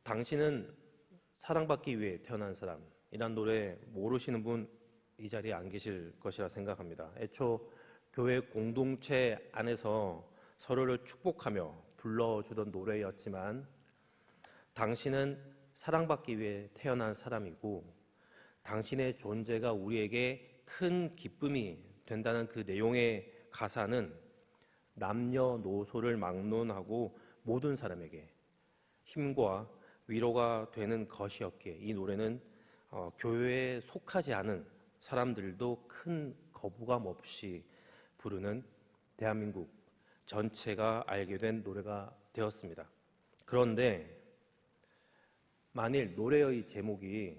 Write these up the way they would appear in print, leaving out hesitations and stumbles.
당신은 사랑받기 위해 태어난 사람, 이란 노래 모르시는 분 이 자리에 안 계실 것이라 생각합니다. 애초 교회 공동체 안에서 서로를 축복하며 불러주던 노래였지만, 당신은 사랑받기 위해 태어난 사람이고 당신의 존재가 우리에게 큰 기쁨이 된다는 그 내용의 가사는 남녀노소를 막론하고 모든 사람에게 힘과 위로가 되는 것이었기에 이 노래는 교회에 속하지 않은 사람들도 큰 거부감 없이 부르는 대한민국 전체가 알게 된 노래가 되었습니다. 그런데 만일 노래의 제목이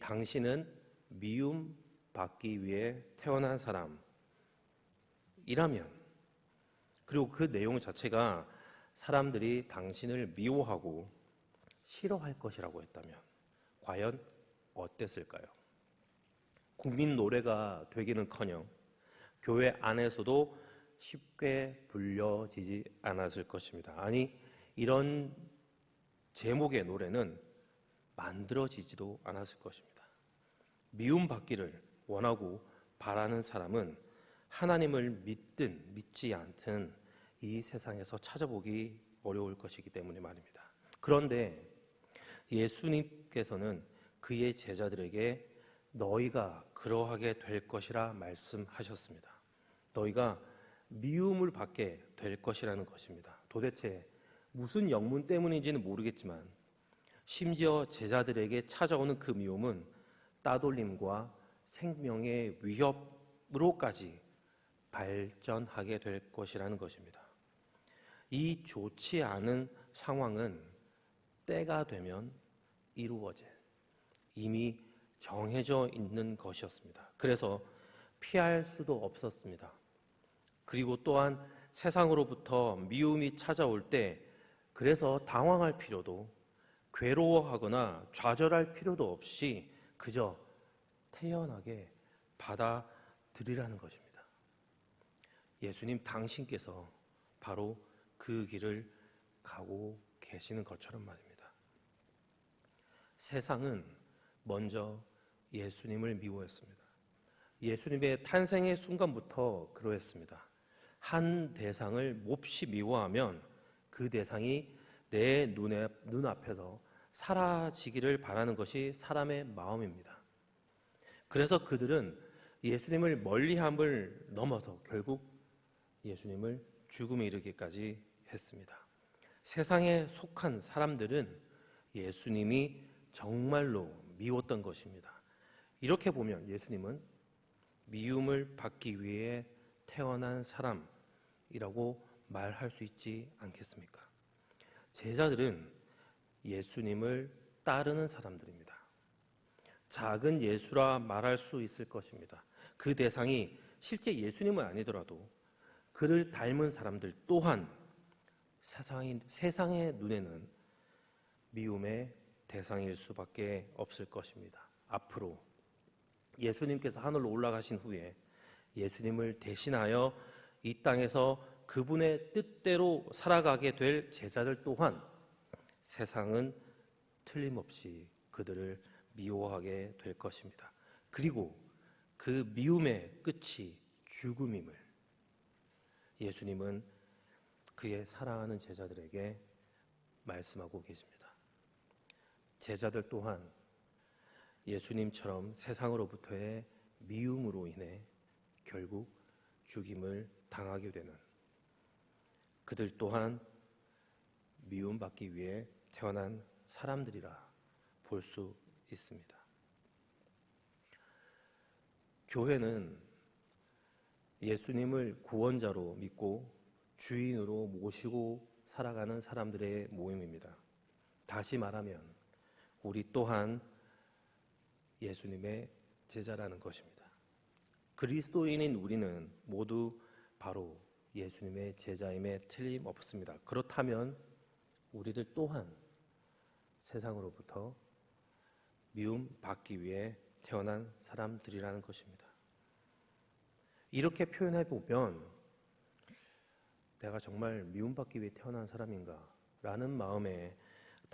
당신은 미움 받기 위해 태어난 사람이라면, 그리고 그 내용 자체가 사람들이 당신을 미워하고 싫어할 것이라고 했다면 과연 어땠을까요? 국민 노래가 되기는커녕 교회 안에서도 쉽게 불려지지 않았을 것입니다. 아니, 이런 제목의 노래는 만들어지지도 않았을 것입니다. 미움받기를 원하고 바라는 사람은 하나님을 믿든 믿지 않든 이 세상에서 찾아보기 어려울 것이기 때문에 말입니다. 그런데 예수님께서는 그의 제자들에게 너희가 그러하게 될 것이라 말씀하셨습니다. 너희가 미움을 받게 될 것이라는 것입니다. 도대체 무슨 영문 때문인지는 모르겠지만 심지어 제자들에게 찾아오는 그 미움은 따돌림과 생명의 위협으로까지 발전하게 될 것이라는 것입니다. 이 좋지 않은 상황은 때가 되면 이루어질, 이미 정해져 있는 것이었습니다. 그래서 피할 수도 없었습니다. 그리고 또한 세상으로부터 미움이 찾아올 때 그래서 당황할 필요도, 괴로워하거나 좌절할 필요도 없이 그저 태연하게 받아들이라는 것입니다. 예수님 당신께서 바로 그 길을 가고 계시는 것처럼 말입니다. 세상은 먼저 예수님을 미워했습니다. 예수님의 탄생의 순간부터 그러했습니다. 한 대상을 몹시 미워하면 그 대상이 내 눈앞에서 사라지기를 바라는 것이 사람의 마음입니다. 그래서 그들은 예수님을 멀리함을 넘어서 결국 예수님을 죽음에 이르기까지 했습니다. 세상에 속한 사람들은 예수님이 정말로 미웠던 것입니다. 이렇게 보면 예수님은 미움을 받기 위해 태어난 사람이라고 말할 수 있지 않겠습니까? 제자들은 예수님을 따르는 사람들입니다. 작은 예수라 말할 수 있을 것입니다. 그 대상이 실제 예수님은 아니더라도 그를 닮은 사람들 또한 세상의 눈에는 미움의 대상일 수밖에 없을 것입니다. 앞으로 예수님께서 하늘로 올라가신 후에 예수님을 대신하여 이 땅에서 그분의 뜻대로 살아가게 될 제자들 또한 세상은 틀림없이 그들을 미워하게 될 것입니다. 그리고 그 미움의 끝이 죽음임을 예수님은 그의 사랑하는 제자들에게 말씀하고 계십니다. 제자들 또한 예수님처럼 세상으로부터의 미움으로 인해 결국 죽임을 당하게 되는, 그들 또한 미움받기 위해 태어난 사람들이라 볼 수 있습니다. 교회는 예수님을 구원자로 믿고 주인으로 모시고 살아가는 사람들의 모임입니다. 다시 말하면 우리 또한 예수님의 제자라는 것입니다. 그리스도인인 우리는 모두 바로 예수님의 제자임에 틀림없습니다. 그렇다면 우리들 또한 세상으로부터 미움받기 위해 태어난 사람들이라는 것입니다. 이렇게 표현해 보면 내가 정말 미움받기 위해 태어난 사람인가? 라는 마음에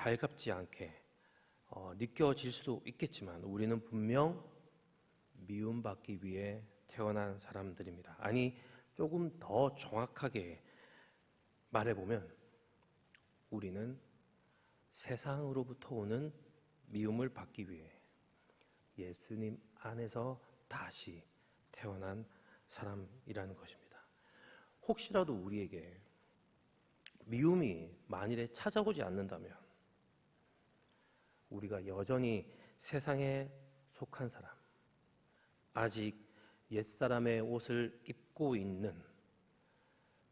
달갑지 않게 느껴질 수도 있겠지만 우리는 분명 미움받기 위해 태어난 사람들입니다. 아니, 조금 더 정확하게 말해보면 우리는 세상으로부터 오는 미움을 받기 위해 예수님 안에서 다시 태어난 사람이라는 것입니다. 혹시라도 우리에게 미움이 만일에 찾아오지 않는다면 우리가 여전히 세상에 속한 사람, 아직 옛사람의 옷을 입고 있는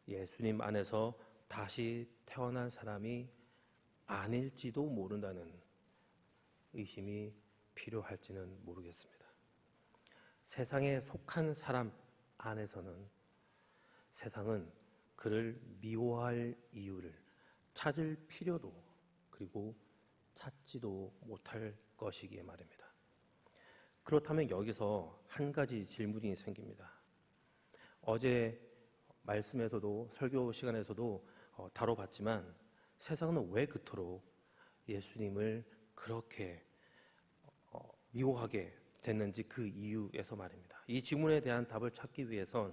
예수님 안에서 다시 태어난 사람이 아닐지도 모른다는 의심이 필요할지는 모르겠습니다. 세상에 속한 사람 안에서는 세상은 그를 미워할 이유를 찾을 필요도 그리고 찾지도 못할 것이기에 말입니다. 그렇다면 여기서 한 가지 질문이 생깁니다. 어제 말씀에서도 설교 시간에서도 다뤄봤지만 세상은 왜 그토록 예수님을 그렇게 미워하게 됐는지 그 이유에서 말입니다. 이 질문에 대한 답을 찾기 위해선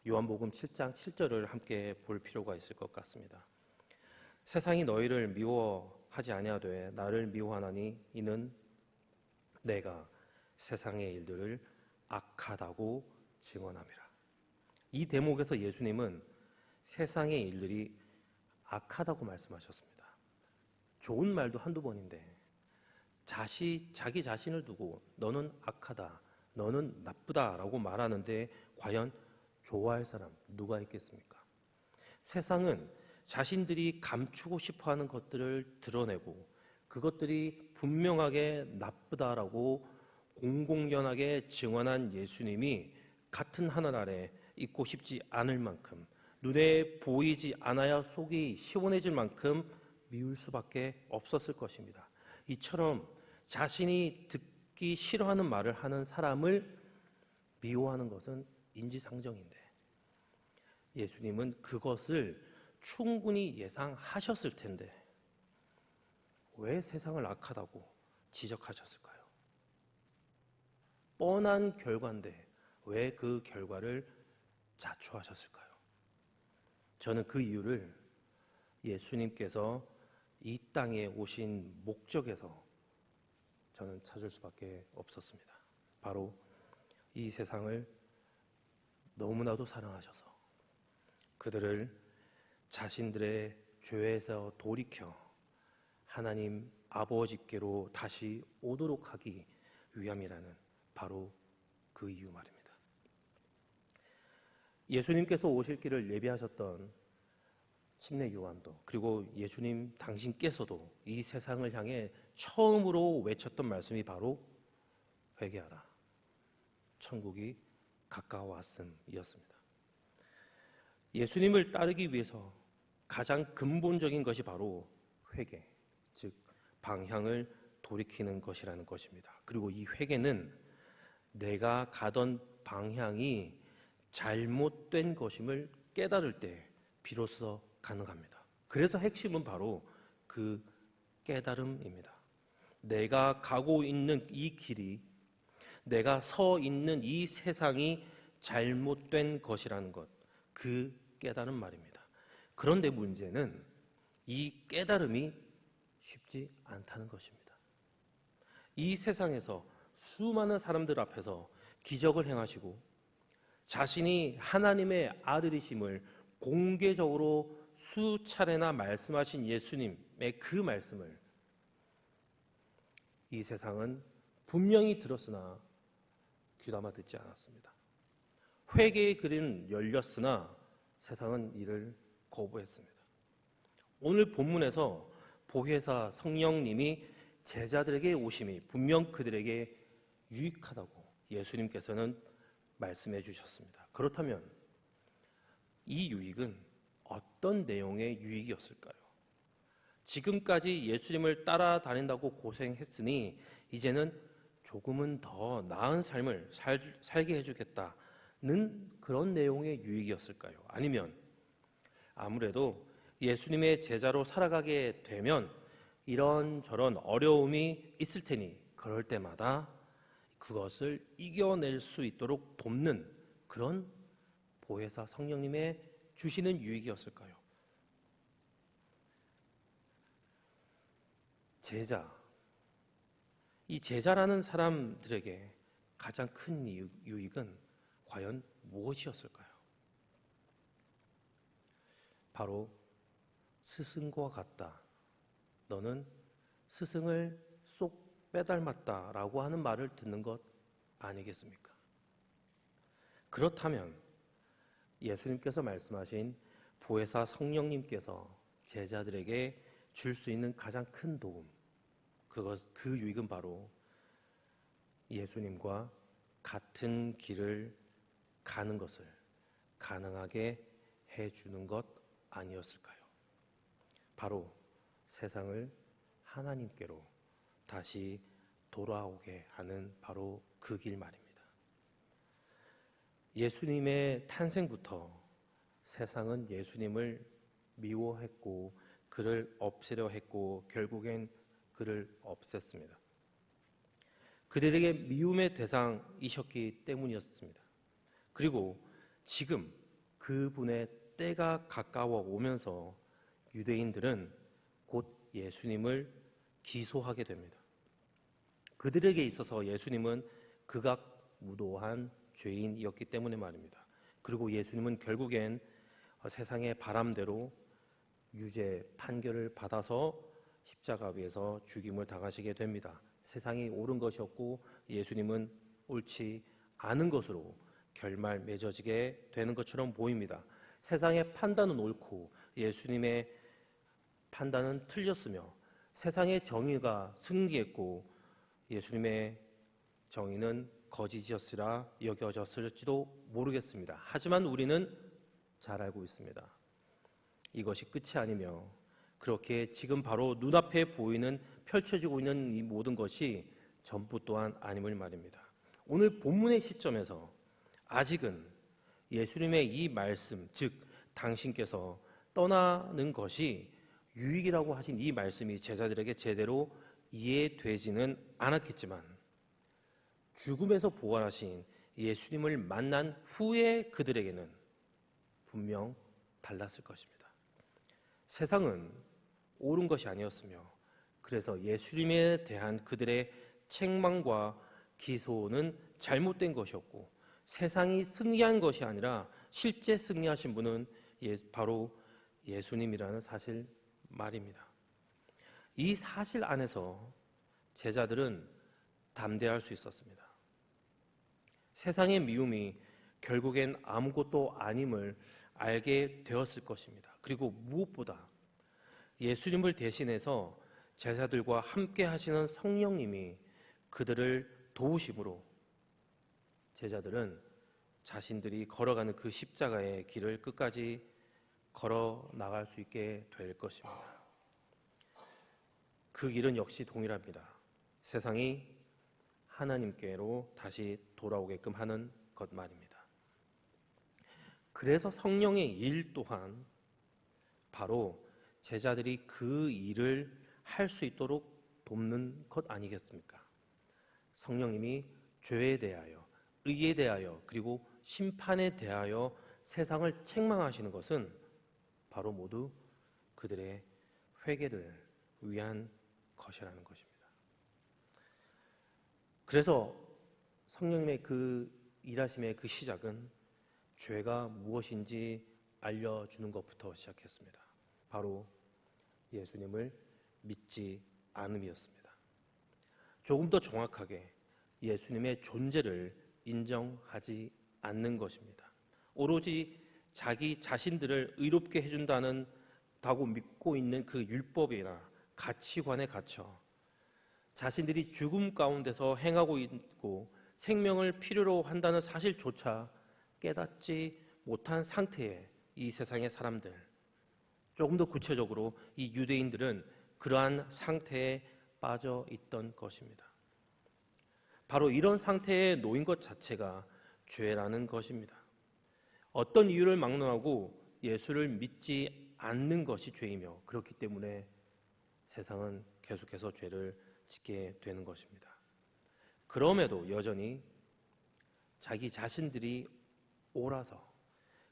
요한복음 7장 7절을 함께 볼 필요가 있을 것 같습니다. 세상이 너희를 미워하지 아니하되 나를 미워하나니 이는 내가 세상의 일들을 악하다고 증언함이라. 이 대목에서 예수님은 세상의 일들이 악하다고 말씀하셨습니다. 좋은 말도 한두 번인데 자기 자신을 두고 너는 악하다, 너는 나쁘다라고 말하는데 과연 좋아할 사람 누가 있겠습니까? 세상은 자신들이 감추고 싶어하는 것들을 드러내고 그것들이 분명하게 나쁘다라고 공공연하게 증언한 예수님이 같은 하늘 아래 있고 싶지 않을 만큼 눈에 보이지 않아야 속이 시원해질 만큼 미울 수밖에 없었을 것입니다. 이처럼 자신이 듣기 싫어하는 말을 하는 사람을 미워하는 것은 인지상정인데 예수님은 그것을 충분히 예상하셨을 텐데 왜 세상을 악하다고 지적하셨을까요? 뻔한 결과인데 왜 그 결과를 자초하셨을까요? 저는 그 이유를 예수님께서 이 땅에 오신 목적에서 저는 찾을 수밖에 없었습니다. 바로 이 세상을 너무나도 사랑하셔서 그들을 자신들의 죄에서 돌이켜 하나님 아버지께로 다시 오도록 하기 위함이라는 바로 그 이유 말입니다. 예수님께서 오실 길을 예비하셨던 침례 요한도 그리고 예수님 당신께서도 이 세상을 향해 처음으로 외쳤던 말씀이 바로 회개하라, 천국이 가까워왔음이었습니다. 예수님을 따르기 위해서 가장 근본적인 것이 바로 회개, 즉 방향을 돌이키는 것이라는 것입니다. 그리고 이 회개는 내가 가던 방향이 잘못된 것임을 깨달을 때 비로소 가능합니다. 그래서 핵심은 바로 그 깨달음입니다. 내가 가고 있는 이 길이, 내가 서 있는 이 세상이 잘못된 것이라는 것, 그 깨달음 말입니다. 그런데 문제는 이 깨달음이 쉽지 않다는 것입니다. 이 세상에서 수많은 사람들 앞에서 기적을 행하시고 자신이 하나님의 아들이심을 공개적으로 수차례나 말씀하신 예수님의 그 말씀을 이 세상은 분명히 들었으나 귀담아 듣지 않았습니다. 회개의 글은 열렸으나 세상은 이를 거부했습니다. 오늘 본문에서 보혜사 성령님이 제자들에게 오심이 분명 그들에게 유익하다고 예수님께서는 말씀해 주셨습니다. 그렇다면 이 유익은 어떤 내용의 유익이었을까요? 지금까지 예수님을 따라다닌다고 고생했으니 이제는 조금은 더 나은 삶을 살게 해주겠다는 그런 내용의 유익이었을까요? 아니면 아무래도 예수님의 제자로 살아가게 되면 이런저런 어려움이 있을 테니 그럴 때마다 그것을 이겨낼 수 있도록 돕는 그런 보혜사 성령님의 주시는 유익이었을까요? 제자, 이 제자라는 사람들에게 가장 큰 유익은 과연 무엇이었을까요? 바로 스승과 같다. 너는 스승을 쏙 빼닮았다라고 하는 말을 듣는 것 아니겠습니까? 그렇다면 예수님께서 말씀하신 보혜사 성령님께서 제자들에게 줄 수 있는 가장 큰 도움, 그 유익은 바로 예수님과 같은 길을 가는 것을 가능하게 해주는 것 아니었을까요? 바로 세상을 하나님께로 다시 돌아오게 하는 바로 그 길 말입니다. 예수님의 탄생부터 세상은 예수님을 미워했고 그를 없애려 했고 결국엔 그를 없앴습니다. 그들에게 미움의 대상이셨기 때문이었습니다. 그리고 지금 그분의 때가 가까워 오면서 유대인들은 곧 예수님을 기소하게 됩니다. 그들에게 있어서 예수님은 극악무도한 죄인이었기 때문에 말입니다. 그리고 예수님은 결국엔 세상의 바람대로 유죄 판결을 받아서 십자가 위에서 죽임을 당하시게 됩니다. 세상이 옳은 것이었고 예수님은 옳지 않은 것으로 결말 맺어지게 되는 것처럼 보입니다. 세상의 판단은 옳고 예수님의 판단은 틀렸으며 세상의 정의가 승리했고 예수님의 정의는 거짓이었으라 여겨졌을지도 모르겠습니다. 하지만 우리는 잘 알고 있습니다. 이것이 끝이 아니며 그렇게 지금 바로 눈앞에 보이는 펼쳐지고 있는 이 모든 것이 전부 또한 아님을 말입니다. 오늘 본문의 시점에서 아직은 예수님의 이 말씀, 즉 당신께서 떠나는 것이 유익이라고 하신 이 말씀이 제자들에게 제대로 이해되지는 않았겠지만 죽음에서 부활하신 예수님을 만난 후에 그들에게는 분명 달랐을 것입니다. 세상은 옳은 것이 아니었으며 그래서 예수님에 대한 그들의 책망과 기소는 잘못된 것이었고 세상이 승리한 것이 아니라 실제 승리하신 분은 바로 예수님이라는 사실 말입니다. 이 사실 안에서 제자들은 담대할 수 있었습니다. 세상의 미움이 결국엔 아무것도 아님을 알게 되었을 것입니다. 그리고 무엇보다 예수님을 대신해서 제자들과 함께 하시는 성령님이 그들을 도우심으로 제자들은 자신들이 걸어가는 그 십자가의 길을 끝까지 걸어 나갈 수 있게 될 것입니다. 그 길은 역시 동일합니다. 세상이 하나님께로 다시 돌아오게끔 하는 것 말입니다. 그래서 성령의 일 또한 바로 제자들이 그 일을 할 수 있도록 돕는 것 아니겠습니까? 성령님이 죄에 대하여, 의에 대하여, 그리고 심판에 대하여 세상을 책망하시는 것은 바로 모두 그들의 회개를 위한 것이라는 것입니다. 그래서 성령님의 그 일하심의 그 시작은 죄가 무엇인지 알려주는 것부터 시작했습니다. 바로 예수님을 믿지 않음이었습니다. 조금 더 정확하게 예수님의 존재를 인정하지 않는 것입니다. 오로지 자기 자신들을 의롭게 해준다고 믿고 있는 그 율법이나 가치관에 갇혀 자신들이 죽음 가운데서 행하고 있고 생명을 필요로 한다는 사실조차 깨닫지 못한 상태의 이 세상의 사람들, 조금 더 구체적으로 이 유대인들은 그러한 상태에 빠져 있던 것입니다. 바로 이런 상태에 놓인 것 자체가 죄라는 것입니다. 어떤 이유를 막론하고 예수를 믿지 않는 것이 죄이며 그렇기 때문에 세상은 계속해서 죄를 짓게 되는 것입니다. 그럼에도 여전히 자기 자신들이 옳아서,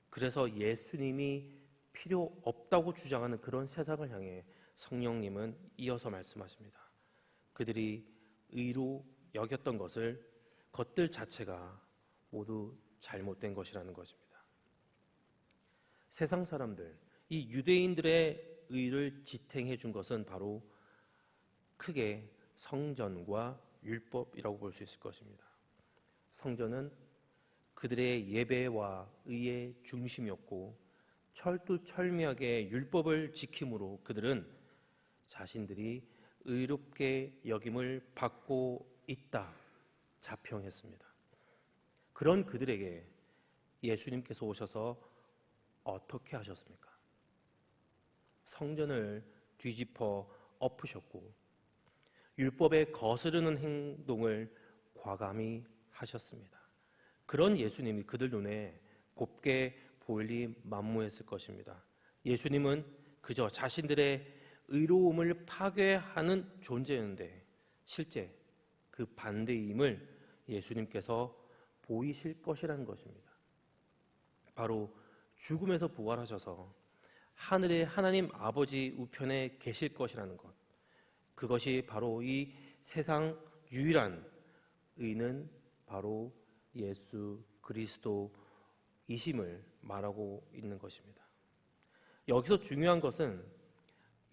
그래서 예수님이 필요 없다고 주장하는 그런 세상을 향해 성령님은 이어서 말씀하십니다. 그들이 의로 여겼던 것들 자체가 모두 잘못된 것이라는 것입니다. 세상 사람들, 이 유대인들의 의를 지탱해 준 것은 바로 크게 성전과 율법이라고 볼 수 있을 것입니다. 성전은 그들의 예배와 의의 중심이었고 철두철미하게 율법을 지킴으로 그들은 자신들이 의롭게 여김을 받고 있다 자평했습니다. 그런 그들에게 예수님께서 오셔서 어떻게 하셨습니까? 성전을 뒤집어 엎으셨고 율법에 거스르는 행동을 과감히 하셨습니다. 그런 예수님이 그들 눈에 곱게 보일리 만무했을 것입니다. 예수님은 그저 자신들의 의로움을 파괴하는 존재였는데 실제 그 반대임을 예수님께서 보이실 것이라는 것입니다. 바로 죽음에서 부활하셔서 하늘의 하나님 아버지 우편에 계실 것이라는 것, 그것이 바로 이 세상 유일한 의는 바로 예수 그리스도이심을 말하고 있는 것입니다. 여기서 중요한 것은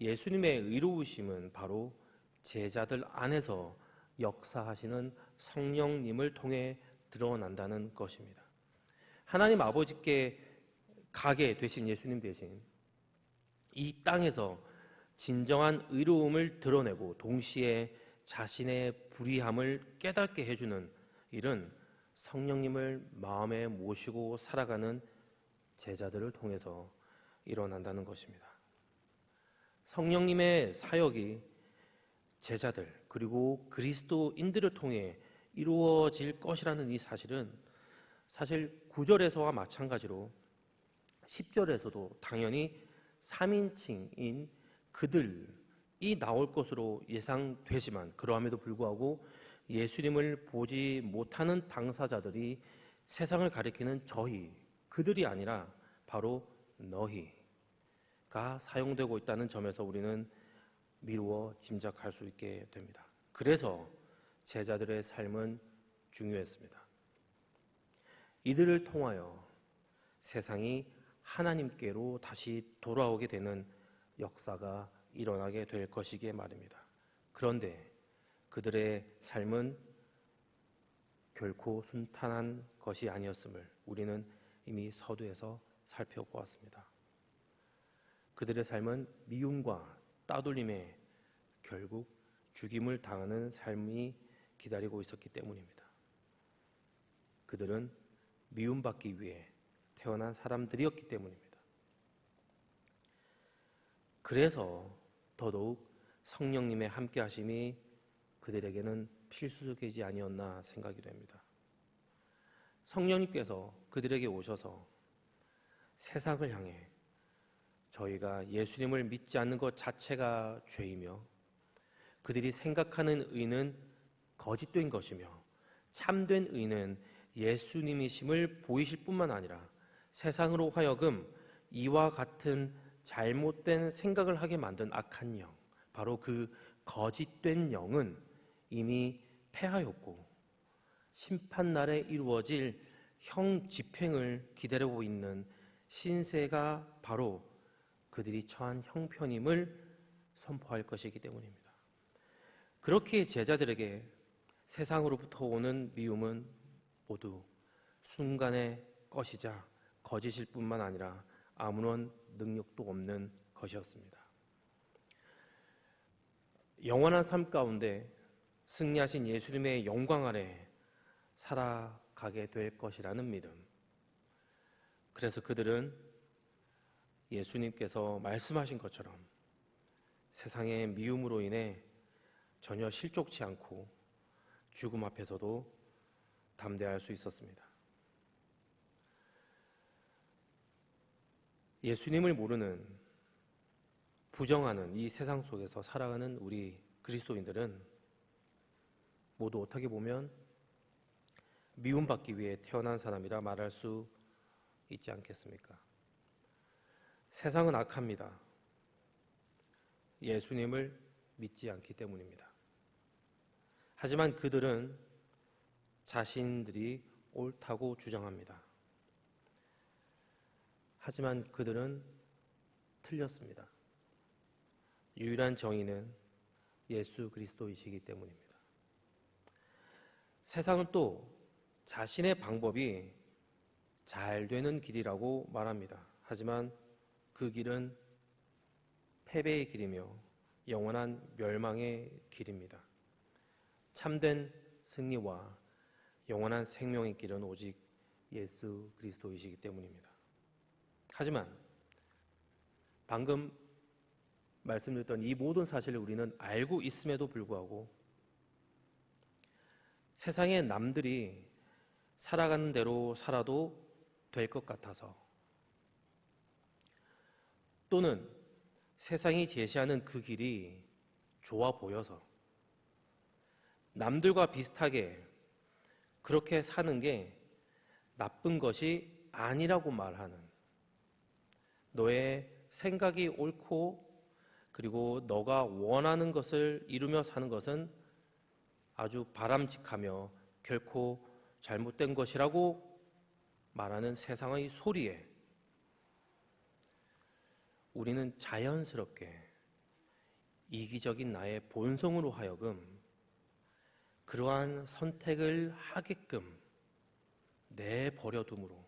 예수님의 의로우심은 바로 제자들 안에서 역사하시는 성령님을 통해 드러난다는 것입니다. 하나님 아버지께 가게 되신 예수님 대신 이 땅에서 진정한 의로움을 드러내고 동시에 자신의 불의함을 깨닫게 해주는 일은 성령님을 마음에 모시고 살아가는 제자들을 통해서 일어난다는 것입니다. 성령님의 사역이 제자들 그리고 그리스도인들을 통해 이루어질 것이라는 이 사실은 사실 9절에서와 마찬가지로 10절에서도 당연히 3인칭인 그들이 나올 것으로 예상되지만 그러함에도 불구하고 예수님을 보지 못하는 당사자들이 세상을 가리키는 저희, 그들이 아니라 바로 너희가 사용되고 있다는 점에서 우리는 미루어 짐작할 수 있게 됩니다. 그래서 제자들의 삶은 중요했습니다. 이들을 통하여 세상이 하나님께로 다시 돌아오게 되는 역사가 일어나게 될 것이기에 말입니다. 그런데 그들의 삶은 결코 순탄한 것이 아니었음을 우리는 이미 서두에서 살펴보았습니다. 그들의 삶은 미움과 따돌림에 결국 죽임을 당하는 삶이 기다리고 있었기 때문입니다. 그들은 미움받기 위해 태어난 사람들이었기 때문입니다. 그래서 더더욱 성령님의 함께하심이 그들에게는 필수적이지 아니었나 생각이 됩니다. 성령님께서 그들에게 오셔서 세상을 향해 저희가 예수님을 믿지 않는 것 자체가 죄이며 그들이 생각하는 의는 거짓된 것이며 참된 의는 예수님이심을 보이실 뿐만 아니라 세상으로 하여금 이와 같은 잘못된 생각을 하게 만든 악한 영, 바로 그 거짓된 영은 이미 패하였고 심판날에 이루어질 형 집행을 기다리고 있는 신세가 바로 그들이 처한 형편임을 선포할 것이기 때문입니다. 그렇게 제자들에게 세상으로부터 오는 미움은 모두 순간의 것이자 거짓일 뿐만 아니라 아무런 능력도 없는 것이었습니다. 영원한 삶 가운데 승리하신 예수님의 영광 아래 살아가게 될 것이라는 믿음. 그래서 그들은 예수님께서 말씀하신 것처럼 세상의 미움으로 인해 전혀 실족치 않고 죽음 앞에서도 담대할 수 있었습니다. 예수님을 모르는 부정하는 이 세상 속에서 살아가는 우리 그리스도인들은 모두 어떻게 보면 미움받기 위해 태어난 사람이라 말할 수 있지 않겠습니까? 세상은 악합니다. 예수님을 믿지 않기 때문입니다. 하지만 그들은 자신들이 옳다고 주장합니다. 하지만 그들은 틀렸습니다. 유일한 정의는 예수 그리스도이시기 때문입니다. 세상은 또 자신의 방법이 잘 되는 길이라고 말합니다. 하지만 그 길은 패배의 길이며 영원한 멸망의 길입니다. 참된 승리와 영원한 생명의 길은 오직 예수 그리스도이시기 때문입니다. 하지만 방금 말씀드렸던 이 모든 사실을 우리는 알고 있음에도 불구하고 세상의 남들이 살아가는 대로 살아도 될 것 같아서, 또는 세상이 제시하는 그 길이 좋아 보여서 남들과 비슷하게 그렇게 사는 게 나쁜 것이 아니라고 말하는, 너의 생각이 옳고 그리고 너가 원하는 것을 이루며 사는 것은 아주 바람직하며 결코 잘못된 것이라고 말하는 세상의 소리에 우리는 자연스럽게 이기적인 나의 본성으로 하여금 그러한 선택을 하게끔 내버려둠으로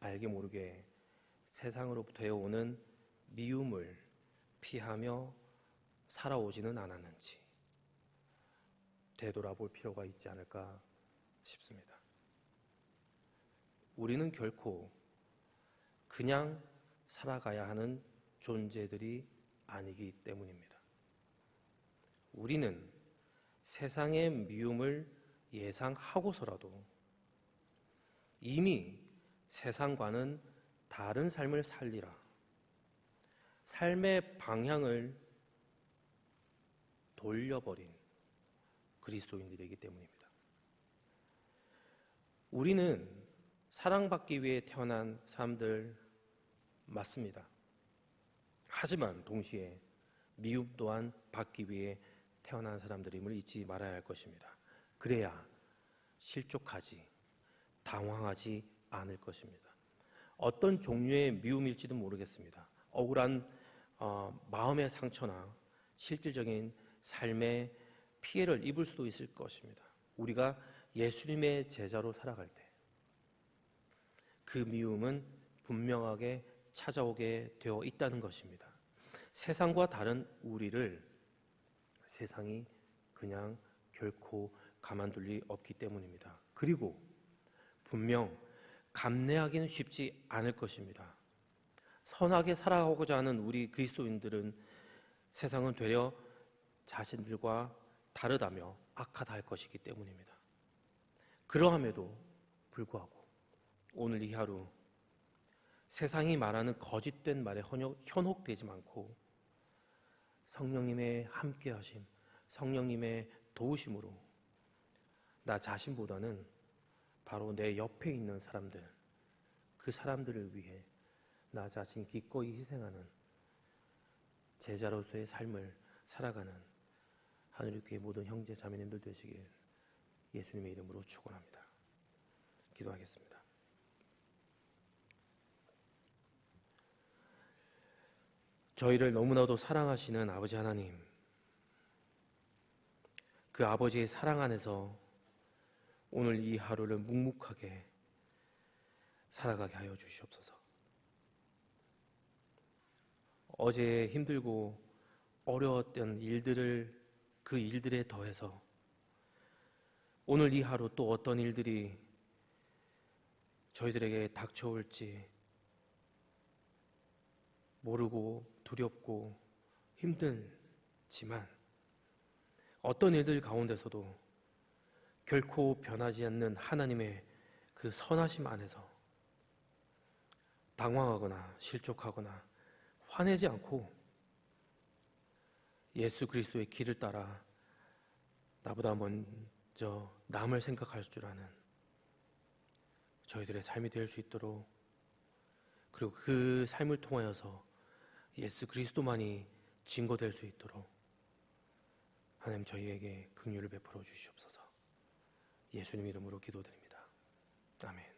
알게 모르게 세상으로부터 오는 미움을 피하며 살아오지는 않았는지 되돌아볼 필요가 있지 않을까 싶습니다. 우리는 결코 그냥 살아가야 하는 존재들이 아니기 때문입니다. 우리는 세상의 미움을 예상하고서라도 이미 세상과는 다른 삶을 살리라, 삶의 방향을 돌려버린 그리스도인들이기 때문입니다. 우리는 사랑받기 위해 태어난 사람들 맞습니다. 하지만 동시에 미움 또한 받기 위해 태어난 사람들임을 잊지 말아야 할 것입니다. 그래야 실족하지, 당황하지 않을 것입니다. 어떤 종류의 미움일지도 모르겠습니다. 억울한 마음의 상처나 실질적인 삶의 피해를 입을 수도 있을 것입니다. 우리가 예수님의 제자로 살아갈 때 그 미움은 분명하게 찾아오게 되어 있다는 것입니다. 세상과 다른 우리를 세상이 그냥 결코 가만둘 리 없기 때문입니다. 그리고 분명 감내하기는 쉽지 않을 것입니다. 선하게 살아가고자 하는 우리 그리스도인들은 세상은 되려 자신들과 다르다며 악하다 할 것이기 때문입니다. 그러함에도 불구하고 오늘 이 하루 세상이 말하는 거짓된 말에 현혹되지 않고 성령님의 함께하심, 성령님의 도우심으로 나 자신보다는 바로 내 옆에 있는 사람들, 그 사람들을 위해 나 자신이 기꺼이 희생하는 제자로서의 삶을 살아가는 하늘교회 모든 형제 자매님들 되시길 예수님의 이름으로 축원합니다. 기도하겠습니다. 저희를 너무나도 사랑하시는 아버지 하나님, 그 아버지의 사랑 안에서 오늘 이 하루를 묵묵하게 살아가게 하여 주시옵소서. 어제 힘들고 어려웠던 일들을 그 일들에 더해서 오늘 이 하루 또 어떤 일들이 저희들에게 닥쳐올지 모르고 두렵고 힘들지만 어떤 일들 가운데서도 결코 변하지 않는 하나님의 그 선하심 안에서 당황하거나 실족하거나 화내지 않고 예수 그리스도의 길을 따라 나보다 먼저 남을 생각할 줄 아는 저희들의 삶이 될 수 있도록, 그리고 그 삶을 통하여서 예수 그리스도만이 증거될 수 있도록 하나님 저희에게 긍휼을 베풀어 주시옵소서. 예수님 이름으로 기도드립니다. 아멘.